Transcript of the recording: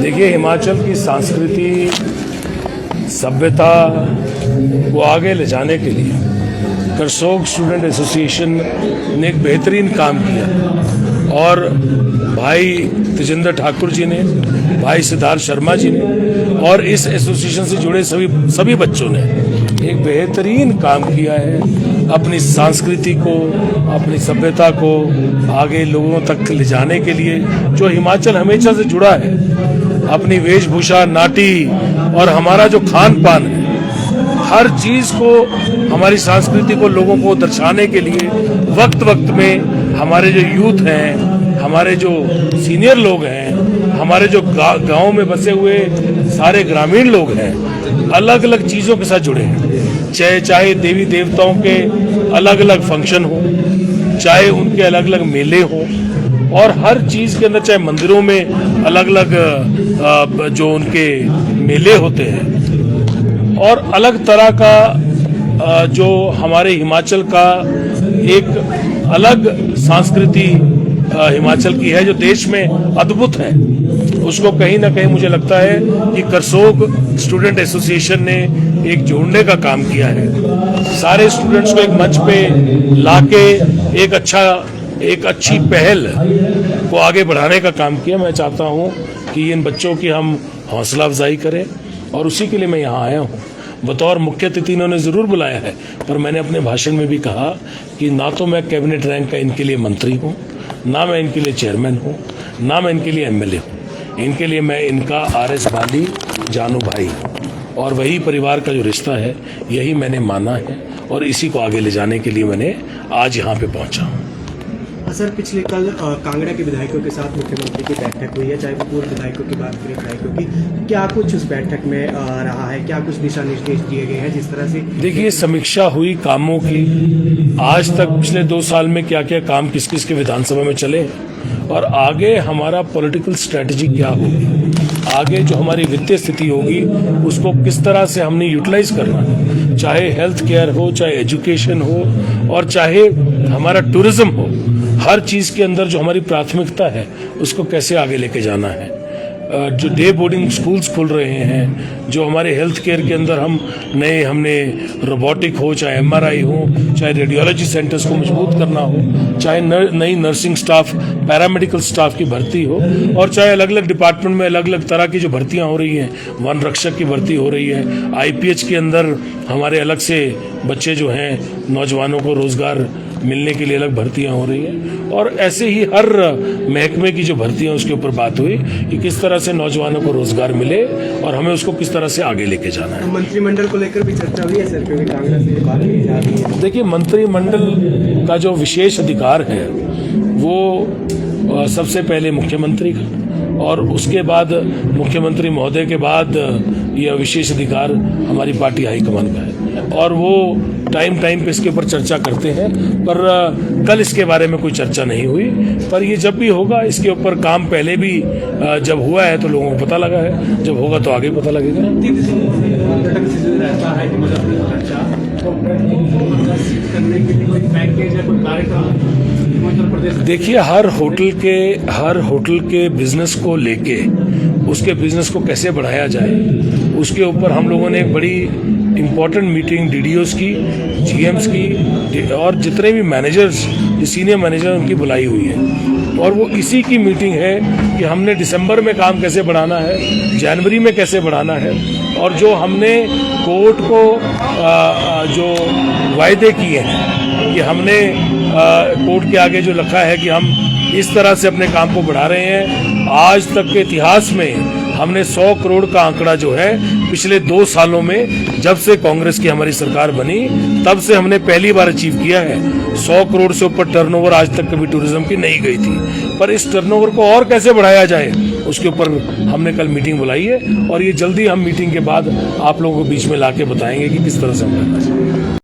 देखिए, हिमाचल की संस्कृति सभ्यता को आगे ले जाने के लिए करसोग स्टूडेंट एसोसिएशन ने एक बेहतरीन काम किया और भाई तेजिंदर ठाकुर जी ने, भाई सिद्धार्थ शर्मा जी ने और इस एसोसिएशन से जुड़े सभी बच्चों ने एक बेहतरीन काम किया है। अपनी संस्कृति को, अपनी सभ्यता को आगे लोगों तक ले जाने के लिए जो हिमाचल हमेशा से जुड़ा है, अपनी वेशभूषा, नाटी और हमारा जो खान पान है, हर चीज को, हमारी संस्कृति को लोगों को दर्शाने के लिए वक्त वक्त में हमारे जो यूथ हैं, हमारे जो सीनियर लोग हैं, हमारे जो गांव में बसे हुए सारे ग्रामीण लोग हैं, अलग अलग चीजों के साथ जुड़े हैं। चाहे देवी देवताओं के अलग अलग फंक्शन हो, चाहे उनके अलग अलग मेले हो, और हर चीज के अंदर, चाहे मंदिरों में अलग अलग जो उनके मेले होते हैं, और अलग तरह का जो हमारे हिमाचल का एक अलग संस्कृति हिमाचल की है जो देश में अद्भुत है, उसको कहीं ना कहीं मुझे लगता है कि करसोग स्टूडेंट एसोसिएशन ने एक जोड़ने का काम किया है। सारे स्टूडेंट्स को एक मंच पे लाके एक अच्छी पहल को आगे बढ़ाने का काम किया। मैं चाहता हूं कि इन बच्चों की हम हौसला अफजाई करें और उसी के लिए मैं यहाँ आया हूँ। बतौर मुख्य अतिथि इन्होंने ज़रूर बुलाया है, पर मैंने अपने भाषण में भी कहा कि ना तो मैं कैबिनेट रैंक का इनके लिए मंत्री हूँ, ना मैं इनके लिए चेयरमैन हूँ, ना मैं इनके लिए एमएलए हूँ। इनके लिए मैं इनका आरएस बाली जानू भाई हूँ, और वही परिवार का जो रिश्ता है यही मैंने माना है, और इसी को आगे ले जाने के लिए मैंने आज यहाँ पे पहुँचा हूँ। सर, पिछले कल कांगड़ा के विधायकों के साथ मुख्यमंत्री की बैठक हुई है, चाहे वो पूर्व विधायकों की बात करें, विधायकों की, क्या कुछ उस बैठक में रहा है, क्या कुछ दिशा निर्देश दिए गए हैं जिस तरह से? देखिए, समीक्षा हुई कामों की, आज तक पिछले 2 साल में क्या क्या काम किस किस के विधानसभा में चले, और आगे हमारा पॉलिटिकल स्ट्रेटजी क्या होगी, आगे जो हमारी वित्तीय स्थिति होगी उसको किस तरह से हमने यूटिलाइज करना है, चाहे हेल्थ केयर हो, चाहे एजुकेशन हो, और चाहे हमारा टूरिज्म हो, हर चीज के अंदर जो हमारी प्राथमिकता है उसको कैसे आगे लेके जाना है। जो डे बोर्डिंग स्कूल्स खुल रहे हैं, जो हमारे हेल्थ केयर के अंदर हमने रोबोटिक हो, चाहे एमआरआई हो, चाहे रेडियोलॉजी सेंटर्स को मजबूत करना हो, चाहे नई नर्सिंग स्टाफ, पैरामेडिकल स्टाफ की भर्ती हो, और चाहे अलग अलग डिपार्टमेंट में अलग अलग तरह की जो भर्तियां हो रही हैं, वन रक्षक की भर्ती हो रही है, आईपीएच के अंदर हमारे अलग से बच्चे जो हैं, नौजवानों को रोजगार मिलने के लिए अलग भर्तियां हो रही हैं, और ऐसे ही हर महकमे की जो भर्तियां, उसके ऊपर बात हुई कि किस तरह से नौजवानों को रोजगार मिले और हमें उसको किस तरह से आगे लेके जाना है। मंत्रिमंडल को लेकर भी चर्चा हुई है सर, क्योंकि कांग्रेस से बात की जा रही है। देखिए, मंत्रिमंडल का जो विशेष अधिकार है वो सबसे पहले मुख्यमंत्री का, और उसके बाद मुख्यमंत्री महोदय के बाद यह विशेष अधिकार हमारी पार्टी हाईकमान का है, और वो टाइम पे इसके ऊपर चर्चा करते हैं। पर कल इसके बारे में कोई चर्चा नहीं हुई, पर ये जब भी होगा, इसके ऊपर काम पहले भी जब हुआ है तो लोगों को पता लगा है, जब होगा तो आगे पता लगेगा। देखिए, हर होटल के बिजनेस को लेके, उसके बिजनेस को कैसे बढ़ाया जाए, उसके ऊपर हम लोगों ने एक बड़ी इम्पोर्टेंट मीटिंग डीडीओस की, जीएम्स की, और जितने भी मैनेजर्स, सीनियर मैनेजर, उनकी बुलाई हुई है, और वो इसी की मीटिंग है कि हमने दिसंबर में काम कैसे बढ़ाना है, जनवरी में कैसे बढ़ाना है, और जो हमने कोर्ट को जो वायदे किए हैं कि हमने कोर्ट के आगे जो लिखा है कि हम इस तरह से अपने काम को बढ़ा रहे हैं। आज तक के इतिहास में हमने 100 करोड़ का आंकड़ा जो है पिछले 2 सालों में, जब से कांग्रेस की हमारी सरकार बनी तब से हमने पहली बार अचीव किया है। 100 करोड़ से ऊपर टर्नओवर आज तक कभी टूरिज्म की नहीं गई थी, पर इस टर्नओवर को और कैसे बढ़ाया जाए उसके ऊपर हमने कल मीटिंग बुलाई है, और ये जल्दी हम मीटिंग के बाद आप लोगों को बीच में लाके बताएंगे कि किस तरह से हम करना चाहिए।